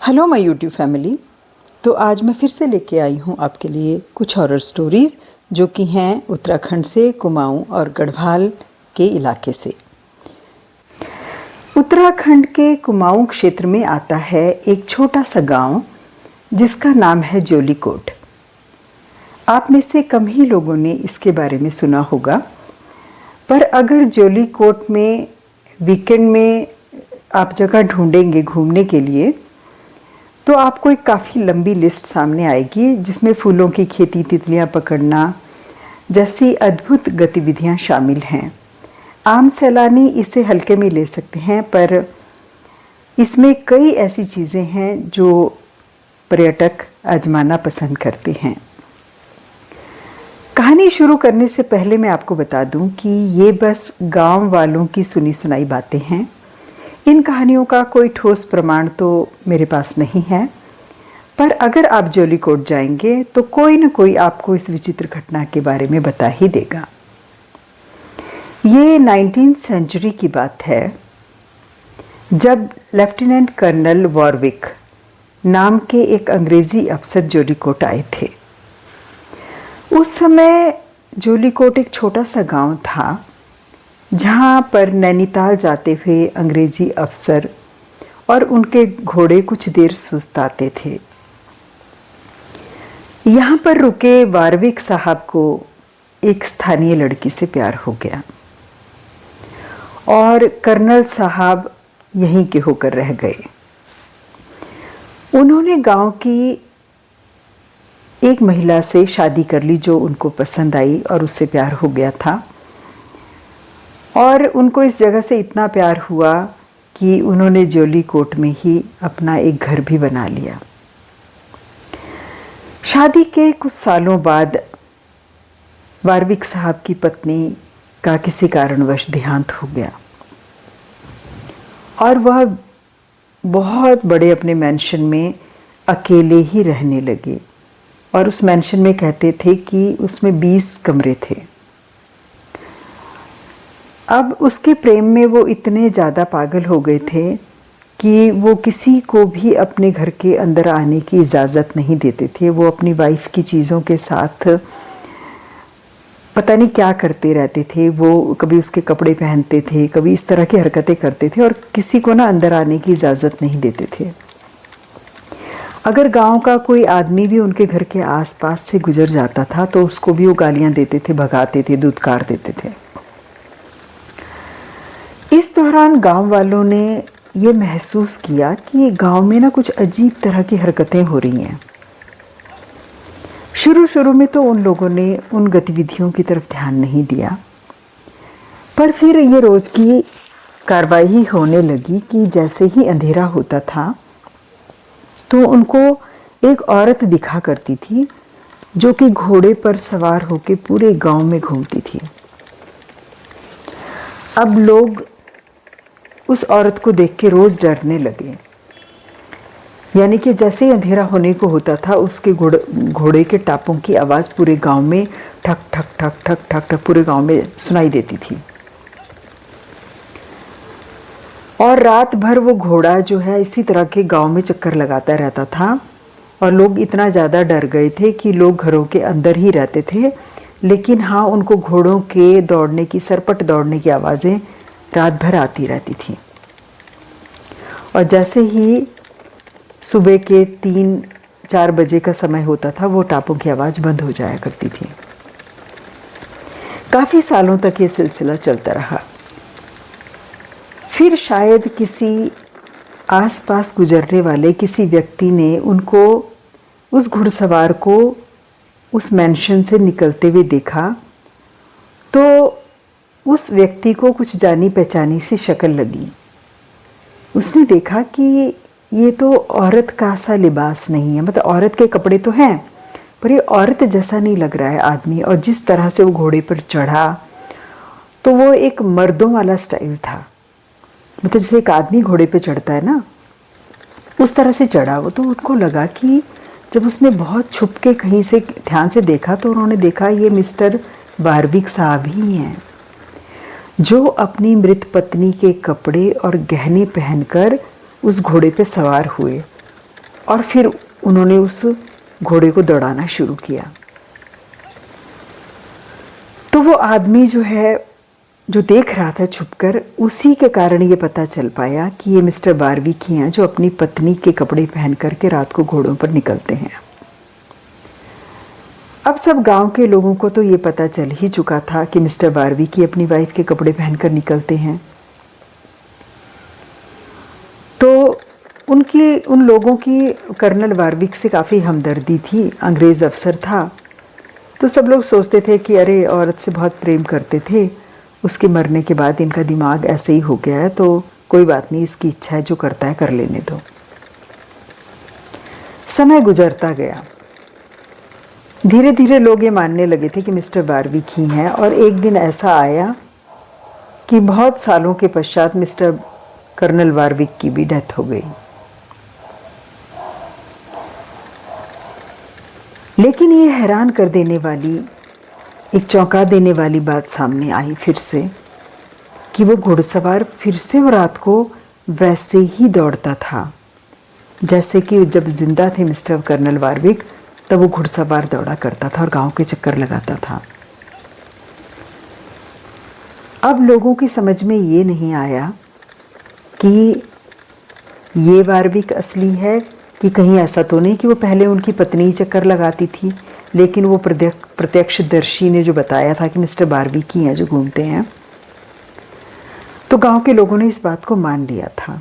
Hello my YouTube family. तो आज मैं फिर से लेके आई हूँ आपके लिए कुछ हॉरर स्टोरीज़ जो कि हैं उत्तराखंड से, कुमाऊँ और गढ़वाल के इलाके से। उत्तराखंड के कुमाऊँ क्षेत्र में आता है एक छोटा सा गांव जिसका नाम है जोलीकोट। आप में से कम ही लोगों ने इसके बारे में सुना होगा, पर अगर जोलीकोट में वीकेंड में आप जगह ढूंढेंगे घूमने के लिए तो आपको एक काफ़ी लंबी लिस्ट सामने आएगी जिसमें फूलों की खेती, तितलियां पकड़ना जैसी अद्भुत गतिविधियां शामिल हैं। आम सैलानी इसे हल्के में ले सकते हैं, पर इसमें कई ऐसी चीज़ें हैं जो पर्यटक आजमाना पसंद करते हैं। कहानी शुरू करने से पहले मैं आपको बता दूं कि ये बस गांव वालों की सुनी सुनाई बातें हैं। इन कहानियों का कोई ठोस प्रमाण तो मेरे पास नहीं है, पर अगर आप जोलीकोट जाएंगे तो कोई न कोई आपको इस विचित्र घटना के बारे में बता ही देगा। ये 19वीं सेंचुरी की बात है, जब लेफ्टिनेंट कर्नल वॉरविक नाम के एक अंग्रेज़ी अफसर जोलीकोट आए थे। उस समय जोलीकोट एक छोटा सा गांव था जहाँ पर नैनीताल जाते हुए अंग्रेजी अफसर और उनके घोड़े कुछ देर सुस्ताते थे। यहाँ पर रुके वारविक साहब को एक स्थानीय लड़की से प्यार हो गया और कर्नल साहब यहीं के होकर रह गए। उन्होंने गांव की एक महिला से शादी कर ली जो उनको पसंद आई और उससे प्यार हो गया था, और उनको इस जगह से इतना प्यार हुआ कि उन्होंने जोलीकोट में ही अपना एक घर भी बना लिया। शादी के कुछ सालों बाद वारविक साहब की पत्नी का किसी कारणवश देहांत हो गया और वह बहुत बड़े अपने मैंशन में अकेले ही रहने लगे। और उस मैंशन में कहते थे कि उसमें 20 कमरे थे। अब उसके प्रेम में वो इतने ज़्यादा पागल हो गए थे कि वो किसी को भी अपने घर के अंदर आने की इजाज़त नहीं देते थे। वो अपनी वाइफ की चीज़ों के साथ पता नहीं क्या करते रहते थे। वो कभी उसके कपड़े पहनते थे, कभी इस तरह की हरकतें करते थे और किसी को ना अंदर आने की इजाज़त नहीं देते थे। अगर गांव का कोई आदमी भी उनके घर के आसपास से गुजर जाता था तो उसको भी वो गालियाँ देते थे, भगाते थे, धुतकार देते थे। इस दौरान गांव वालों ने ये महसूस किया कि गांव में ना कुछ अजीब तरह की हरकतें हो रही हैं। शुरू में तो उन लोगों ने उन गतिविधियों की तरफ ध्यान नहीं दिया, पर फिर ये रोज की कार्रवाई होने लगी कि जैसे ही अंधेरा होता था तो उनको एक औरत दिखा करती थी जो कि घोड़े पर सवार होकर पूरे गांव में घूमती थी। अब लोग उस औरत को देख के रोज डरने लगे। यानी कि जैसे ही अंधेरा होने को होता था उसके घोड़े के टापों की आवाज़ पूरे गांव में ठक ठक ठक ठक ठक ठक पूरे गांव में सुनाई देती थी। और रात भर वो घोड़ा जो है इसी तरह के गांव में चक्कर लगाता रहता था और लोग इतना ज़्यादा डर गए थे कि लोग घरों के अंदर ही रहते थे। लेकिन हाँ, उनको घोड़ों के दौड़ने की, सरपट दौड़ने की आवाज़ें रात भर आती रहती थी। और जैसे ही सुबह के 3-4 बजे का समय होता था वो टापों की आवाज़ बंद हो जाया करती थी। काफ़ी सालों तक ये सिलसिला चलता रहा। फिर शायद किसी आसपास गुजरने वाले किसी व्यक्ति ने उनको, उस घुड़सवार को उस मैंशन से निकलते हुए देखा तो उस व्यक्ति को कुछ जानी पहचानी सी शक्ल लगी। उसने देखा कि ये तो औरत का सा लिबास नहीं है, मतलब औरत के कपड़े तो हैं पर ये औरत जैसा नहीं लग रहा है आदमी। और जिस तरह से वो घोड़े पर चढ़ा तो वो एक मर्दों वाला स्टाइल था, मतलब जैसे एक आदमी घोड़े पे चढ़ता है ना, उस तरह से चढ़ा वो। तो उनको लगा कि जब उसने बहुत छुप के कहीं से ध्यान से देखा तो उन्होंने देखा ये मिस्टर वारविक साहब ही हैं जो अपनी मृत पत्नी के कपड़े और गहने पहनकर उस घोड़े पे सवार हुए और फिर उन्होंने उस घोड़े को दौड़ाना शुरू किया। तो वो आदमी जो है, जो देख रहा था छुपकर, उसी के कारण ये पता चल पाया कि ये मिस्टर वारविक ही हैं जो अपनी पत्नी के कपड़े पहन करके रात को घोड़ों पर निकलते हैं। अब सब गांव के लोगों को तो ये पता चल ही चुका था कि मिस्टर वारविक ही अपनी वाइफ के कपड़े पहनकर निकलते हैं। तो उन लोगों की कर्नल वारविक से काफ़ी हमदर्दी थी। अंग्रेज़ अफसर था, तो सब लोग सोचते थे कि अरे औरत से बहुत प्रेम करते थे, उसके मरने के बाद इनका दिमाग ऐसे ही हो गया है, तो कोई बात नहीं, इसकी इच्छा है, जो करता है कर लेने दो। समय गुजरता गया, धीरे धीरे लोग ये मानने लगे थे कि मिस्टर वारविक ही हैं। और एक दिन ऐसा आया कि बहुत सालों के पश्चात मिस्टर कर्नल वारविक की भी डेथ हो गई। लेकिन ये हैरान कर देने वाली, एक चौंका देने वाली बात सामने आई फिर से, कि वो घुड़सवार फिर से वो रात को वैसे ही दौड़ता था जैसे कि जब जिंदा थे मिस्टर कर्नल वारविक, तब वो घुड़सवार दौड़ा करता था और गांव के चक्कर लगाता था। अब लोगों की समझ में ये नहीं आया कि ये वारविक असली है, कि कहीं ऐसा तो नहीं कि वो पहले उनकी पत्नी ही चक्कर लगाती थी। लेकिन वो प्रत्यक्षदर्शी ने जो बताया था कि मिस्टर वारविक ही हैं जो घूमते हैं, तो गांव के लोगों ने इस बात को मान लिया था।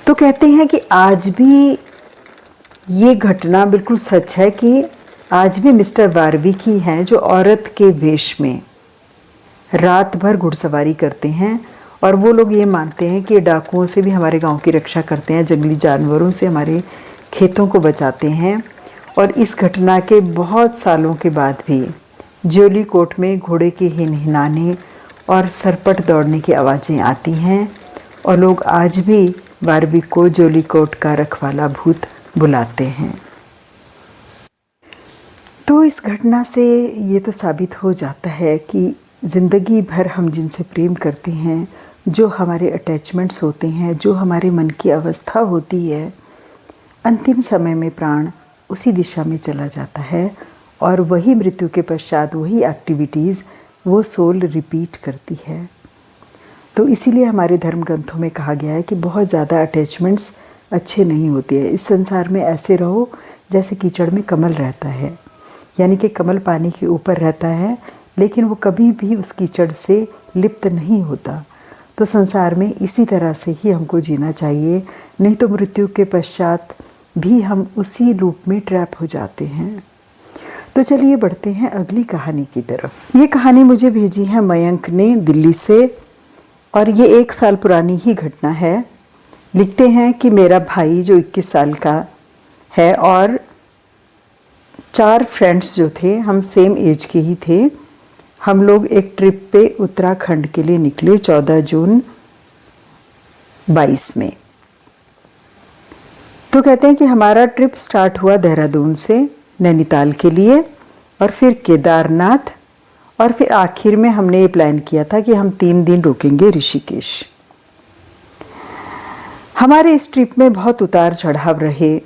तो कहते हैं कि आज भी ये घटना बिल्कुल सच है कि आज भी मिस्टर वारविक ही हैं जो औरत के वेश में रात भर घुड़सवारी करते हैं। और वो लोग ये मानते हैं कि डाकुओं से भी हमारे गांव की रक्षा करते हैं, जंगली जानवरों से हमारे खेतों को बचाते हैं। और इस घटना के बहुत सालों के बाद भी ज्योली कोट में घोड़े के हिनहिनाने और सरपट दौड़ने की आवाज़ें आती हैं, और लोग आज भी वारविक को ज्योली कोट का रखवाला भूत बुलाते हैं। तो इस घटना से ये तो साबित हो जाता है कि ज़िंदगी भर हम जिनसे प्रेम करते हैं, जो हमारे अटैचमेंट्स होते हैं, जो हमारे मन की अवस्था होती है, अंतिम समय में प्राण उसी दिशा में चला जाता है और वही मृत्यु के पश्चात वही एक्टिविटीज़ वो सोल रिपीट करती है। तो इसीलिए हमारे धर्म ग्रंथों में कहा गया है कि बहुत ज़्यादा अटैचमेंट्स अच्छे नहीं होते हैं। इस संसार में ऐसे रहो जैसे कीचड़ में कमल रहता है, यानी कि कमल पानी के ऊपर रहता है लेकिन वो कभी भी उस कीचड़ से लिप्त नहीं होता। तो संसार में इसी तरह से ही हमको जीना चाहिए, नहीं तो मृत्यु के पश्चात भी हम उसी लूप में ट्रैप हो जाते हैं। तो चलिए बढ़ते हैं अगली कहानी की तरफ। ये कहानी मुझे भेजी है मयंक ने दिल्ली से, और ये 1 साल पुरानी ही घटना है। लिखते हैं कि मेरा भाई जो 21 साल का है और 4 फ्रेंड्स जो थे, हम सेम एज के ही थे, हम लोग एक ट्रिप पे उत्तराखंड के लिए निकले 14 जून 22 में। तो कहते हैं कि हमारा ट्रिप स्टार्ट हुआ देहरादून से नैनीताल के लिए, और फिर केदारनाथ, और फिर आखिर में हमने ये प्लान किया था कि हम 3 दिन रुकेंगे ऋषिकेश। हमारे इस ट्रिप में बहुत उतार चढ़ाव रहे।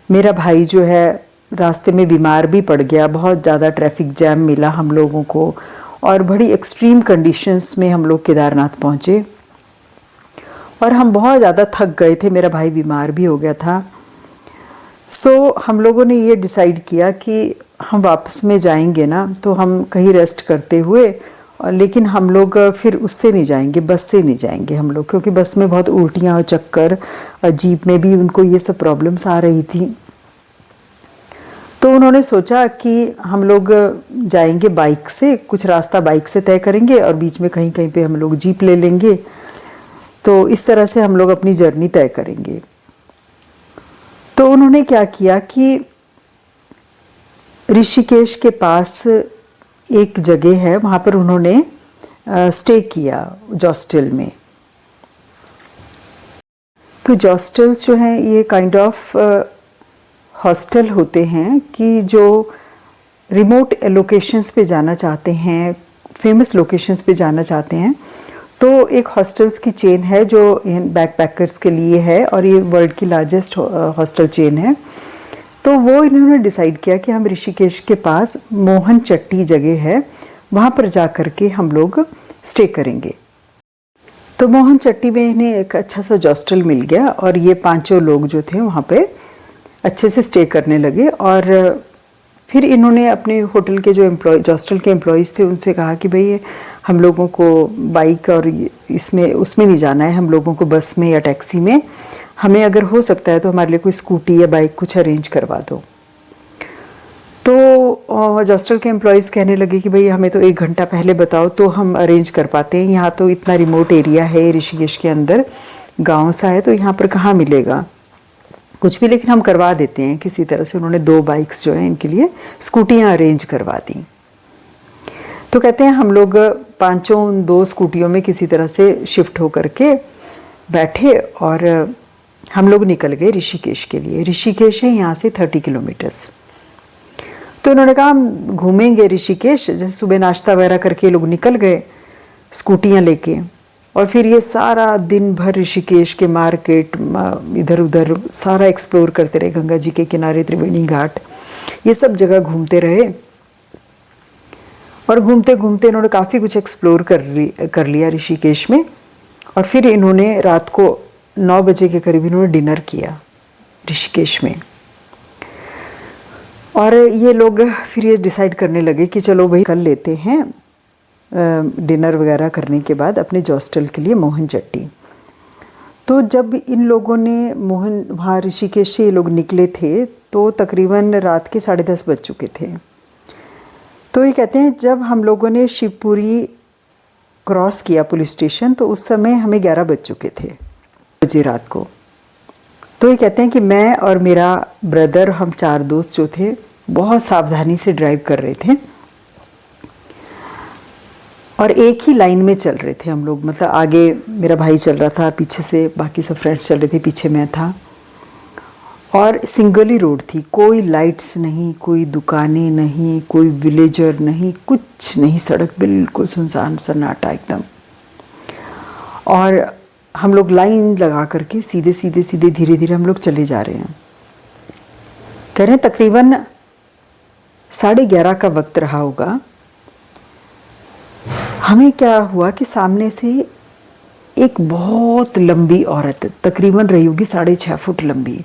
मेरा भाई जो है रास्ते में बीमार भी पड़ गया, बहुत ज़्यादा ट्रैफिक जैम मिला हम लोगों को, और बड़ी एक्सट्रीम कंडीशंस में हम लोग केदारनाथ पहुँचे, और हम बहुत ज़्यादा थक गए थे, मेरा भाई बीमार भी हो गया था। सो हम लोगों ने ये डिसाइड किया कि हम वापस में जाएंगे ना, तो हम कहीं रेस्ट करते हुए, लेकिन हम लोग फिर उससे नहीं जाएंगे, बस से नहीं जाएंगे हम लोग, क्योंकि बस में बहुत उल्टियाँ और चक्कर, जीप में भी उनको ये सब प्रॉब्लम्स आ रही थी। तो उन्होंने सोचा कि हम लोग जाएंगे बाइक से, कुछ रास्ता बाइक से तय करेंगे और बीच में कहीं कहीं पे हम लोग जीप ले लेंगे। तो इस तरह से हम लोग अपनी जर्नी तय करेंगे। तो उन्होंने क्या किया कि ऋषिकेश के पास एक जगह है, वहाँ पर उन्होंने स्टे किया जॉस्टल में। तो जॉस्टल्स जो हैं ये काइंड ऑफ हॉस्टल होते हैं कि जो रिमोट लोकेशंस पे जाना चाहते हैं, फेमस लोकेशंस पे जाना चाहते हैं, तो एक हॉस्टल्स की चेन है जो बैकपैकर्स के लिए है और ये वर्ल्ड की लार्जेस्ट हॉस्टल चेन है। तो वो इन्होंने डिसाइड किया कि हम ऋषिकेश के पास मोहन चट्टी जगह है, वहाँ पर जा कर के हम लोग स्टे करेंगे। तो मोहन चट्टी में इन्हें एक अच्छा सा हॉस्टल मिल गया और ये पांचों लोग जो थे वहाँ पे अच्छे से स्टे करने लगे। और फिर इन्होंने अपने होटल के जो हॉस्टल के एम्प्लॉयज़ थे उनसे कहा कि भाई हम लोगों को बाइक और इसमें उसमें नहीं जाना है, हम लोगों को बस में या टैक्सी में, हमें अगर हो सकता है तो हमारे लिए कोई स्कूटी या बाइक कुछ अरेंज करवा दो। तो हॉस्टल के एम्प्लॉयज़ कहने लगे कि भाई हमें तो 1 घंटा पहले बताओ तो हम अरेंज कर पाते हैं, यहाँ तो इतना रिमोट एरिया है ऋषिकेश के अंदर, गांव सा है, तो यहाँ पर कहाँ मिलेगा कुछ भी, लेकिन हम करवा देते हैं किसी तरह से। उन्होंने 2 बाइक्स जो हैं इनके लिए स्कूटियाँ अरेंज करवा दी। तो कहते हैं हम लोग पांचों 2 स्कूटियों में किसी तरह से शिफ्ट होकर के बैठे और हम लोग निकल गए ऋषिकेश के लिए। ऋषिकेश है यहाँ से 30 किलोमीटर्स। तो उन्होंने कहा हम घूमेंगे ऋषिकेश, जैसे सुबह नाश्ता वगैरह करके लोग निकल गए स्कूटियाँ लेके, और फिर ये सारा दिन भर ऋषिकेश के मार्केट इधर उधर सारा एक्सप्लोर करते रहे, गंगा जी के किनारे, त्रिवेणी घाट, ये सब जगह घूमते रहे। और घूमते घूमते इन्होंने काफ़ी कुछ एक्सप्लोर कर लिया ऋषिकेश में। और फिर इन्होंने रात को 9 बजे के करीब इन्होंने डिनर किया ऋषिकेश में। और ये लोग फिर ये डिसाइड करने लगे कि चलो भाई कल लेते हैं डिनर वगैरह करने के बाद अपने हॉस्टल के लिए मोहन चट्टी। तो जब इन लोगों ने वहाँ ऋषिकेश से ये लोग निकले थे तो तकरीबन रात के 10:30 बज चुके थे। तो ये कहते हैं जब हम लोगों ने शिवपुरी क्रॉस किया पुलिस स्टेशन तो उस समय हमें 11 बज चुके थे बजे रात को। तो ये कहते हैं कि मैं और मेरा ब्रदर, हम 4 दोस्त जो थे, बहुत सावधानी से ड्राइव कर रहे थे और एक ही लाइन में चल रहे थे हम लोग। मतलब आगे मेरा भाई चल रहा था, पीछे से बाकी सब फ्रेंड्स चल रहे थे, पीछे मैं था। और सिंगल ही रोड थी, कोई लाइट्स नहीं, कोई दुकानें नहीं, कोई विलेजर नहीं, कुछ नहीं, सड़क बिल्कुल सुनसान सन्नाटा एकदम। और हम लोग लाइन लगा करके सीधे सीधे सीधे धीरे धीरे हम लोग चले जा रहे हैं। कह रहे हैं तकरीबन 11:30 का वक्त रहा होगा। हमें क्या हुआ कि सामने से एक बहुत लंबी औरत, तकरीबन रही होगी 6.5 फुट लंबी,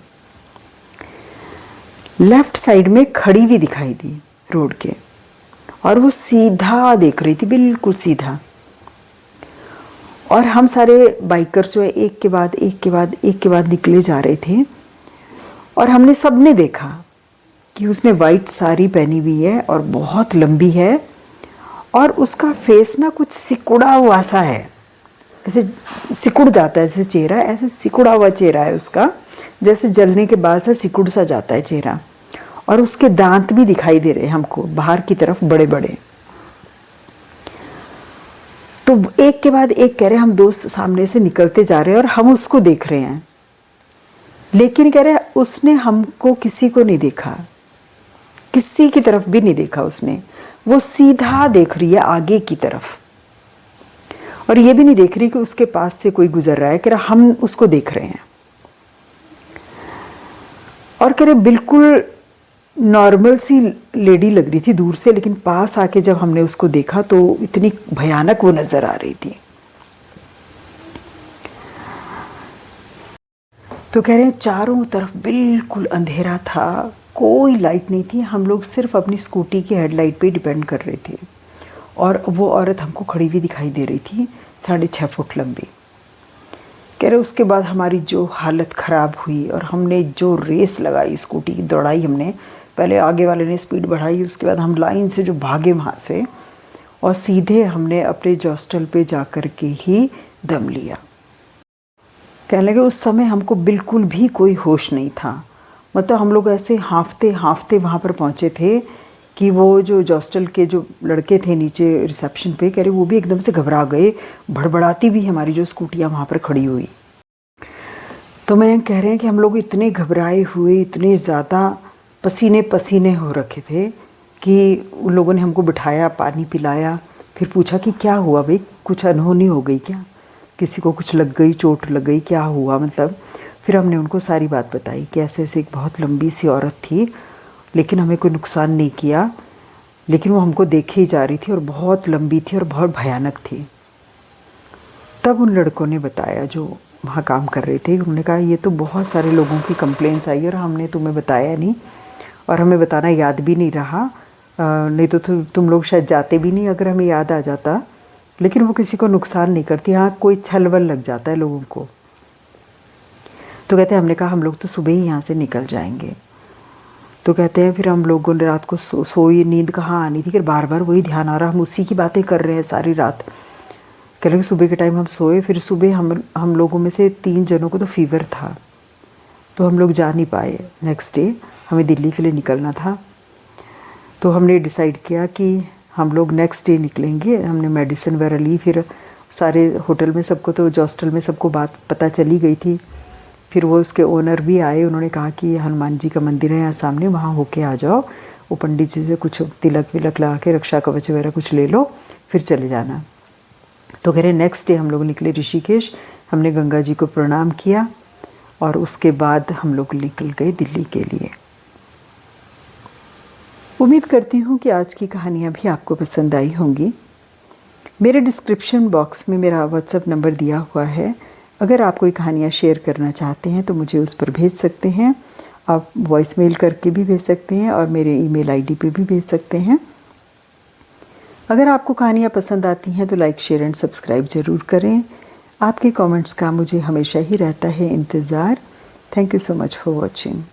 लेफ्ट साइड में खड़ी हुई दिखाई दी रोड के, और वो सीधा देख रही थी, बिल्कुल सीधा। और हम सारे बाइकर्स जो है एक के बाद एक के बाद एक के बाद निकले जा रहे थे। और हमने सबने देखा कि उसने वाइट साड़ी पहनी हुई है और बहुत लंबी है, और उसका फेस ना कुछ सिकुड़ा हुआ सा है, ऐसे सिकुड़ जाता है, ऐसे चेहरा ऐसे सिकुड़ा हुआ चेहरा है उसका, जैसे जलने के बाद से सिकुड़ सा जाता है चेहरा। और उसके दांत भी दिखाई दे रहे हैं हमको बाहर की तरफ, बड़े बड़े। तो एक के बाद एक कह रहे, हम दोस्त सामने से निकलते जा रहे हैं और हम उसको देख रहे हैं, लेकिन कह रहे उसने हमको किसी को नहीं देखा, किसी की तरफ भी नहीं देखा उसने। वो सीधा देख रही है आगे की तरफ, और ये भी नहीं देख रही कि उसके पास से कोई गुजर रहा है, कह रहा हम उसको देख रहे हैं। और कह रहे बिल्कुल नॉर्मल सी लेडी लग रही थी दूर से, लेकिन पास आके जब हमने उसको देखा तो इतनी भयानक वो नजर आ रही थी। तो कह रहे हैं चारों तरफ बिल्कुल अंधेरा था, कोई लाइट नहीं थी, हम लोग सिर्फ अपनी स्कूटी की हेडलाइट पे डिपेंड कर रहे थे। और वो औरत हमको खड़ी हुई दिखाई दे रही थी 6.5 फुट लंबी। कह रहे उसके बाद हमारी जो हालत ख़राब हुई और हमने जो रेस लगाई, स्कूटी की दौड़ाई हमने, पहले आगे वाले ने स्पीड बढ़ाई, उसके बाद हम लाइन से जो भागे वहाँ से, और सीधे हमने अपने हॉस्टल पे जा कर के ही दम लिया। कहने लगे उस समय हमको बिल्कुल भी कोई होश नहीं था। मतलब हम लोग ऐसे हाँफते हाँफते वहाँ पर पहुँचे थे कि वो जो हॉस्टल के जो लड़के थे नीचे रिसेप्शन पे, कह रहे वो भी एकदम से घबरा गए, भड़बड़ाती हुई हमारी जो स्कूटियाँ वहाँ पर खड़ी हुई। तो मैं कह रहे हैं कि हम लोग इतने घबराए हुए, इतने ज़्यादा पसीने पसीने हो रखे थे कि उन लोगों ने हमको बिठाया, पानी पिलाया, फिर पूछा कि क्या हुआ भाई, कुछ अनहोनी हो गई क्या, किसी को कुछ लग गई, चोट लग गई, क्या हुआ मतलब। फिर हमने उनको सारी बात बताई कि ऐसे ऐसे एक बहुत लंबी सी औरत थी, लेकिन हमें कोई नुकसान नहीं किया, लेकिन वो हमको देखे ही जा रही थी और बहुत लंबी थी और बहुत भयानक थी। तब उन लड़कों ने बताया जो वहाँ काम कर रहे थे, उन्होंने कहा ये तो बहुत सारे लोगों की कंप्लेंट्स आई और हमने तुम्हें बताया नहीं, और हमें बताना याद भी नहीं रहा, नहीं तो तुम लोग शायद जाते भी नहीं अगर हमें याद आ जाता। लेकिन वो किसी को नुकसान नहीं करती, हाँ कोई छलवल लग जाता है लोगों को। तो कहते हैं, हमने कहा हम लोग तो सुबह ही यहाँ से निकल जाएंगे। तो कहते हैं फिर हम लोगों ने रात को सोई, नींद कहाँ आनी थी, फिर बार बार वही ध्यान आ रहा, हम उसी की बातें कर रहे हैं सारी रात। कह रहे सुबह के टाइम हम सोए, फिर सुबह हम लोगों में से 3 जनों को तो फीवर था, तो हम लोग जा नहीं पाए। नेक्स्ट डे हमें दिल्ली के लिए निकलना था, तो हमने डिसाइड किया कि हम लोग नेक्स्ट डे निकलेंगे। हमने मेडिसिन वगैरह ली, फिर सारे होटल में सबको, तो हॉस्टल में सबको बात पता चली गई थी। फिर वो उसके ओनर भी आए, उन्होंने कहा कि हनुमान जी का मंदिर है यहाँ सामने, वहाँ होके आ जाओ, वो पंडित जी से कुछ तिलक विलक लगा के रक्षा कवच वगैरह कुछ ले लो, फिर चले जाना। तो कह रहे नेक्स्ट डे हम लोग निकले ऋषिकेश, हमने गंगा जी को प्रणाम किया और उसके बाद हम लोग निकल गए दिल्ली के लिए। उम्मीद करती हूँ कि आज की कहानियाँ भी आपको पसंद आई होंगी। मेरे डिस्क्रिप्शन बॉक्स में मेरा व्हाट्सएप नंबर दिया हुआ है, अगर आप कोई कहानियाँ शेयर करना चाहते हैं तो मुझे उस पर भेज सकते हैं। आप वॉइस मेल करके भी भेज सकते हैं और मेरे ईमेल आईडी पे भी भेज सकते हैं। अगर आपको कहानियाँ पसंद आती हैं तो लाइक, शेयर एंड सब्सक्राइब ज़रूर करें। आपके कमेंट्स का मुझे हमेशा ही रहता है इंतज़ार। Thank you so much for watching.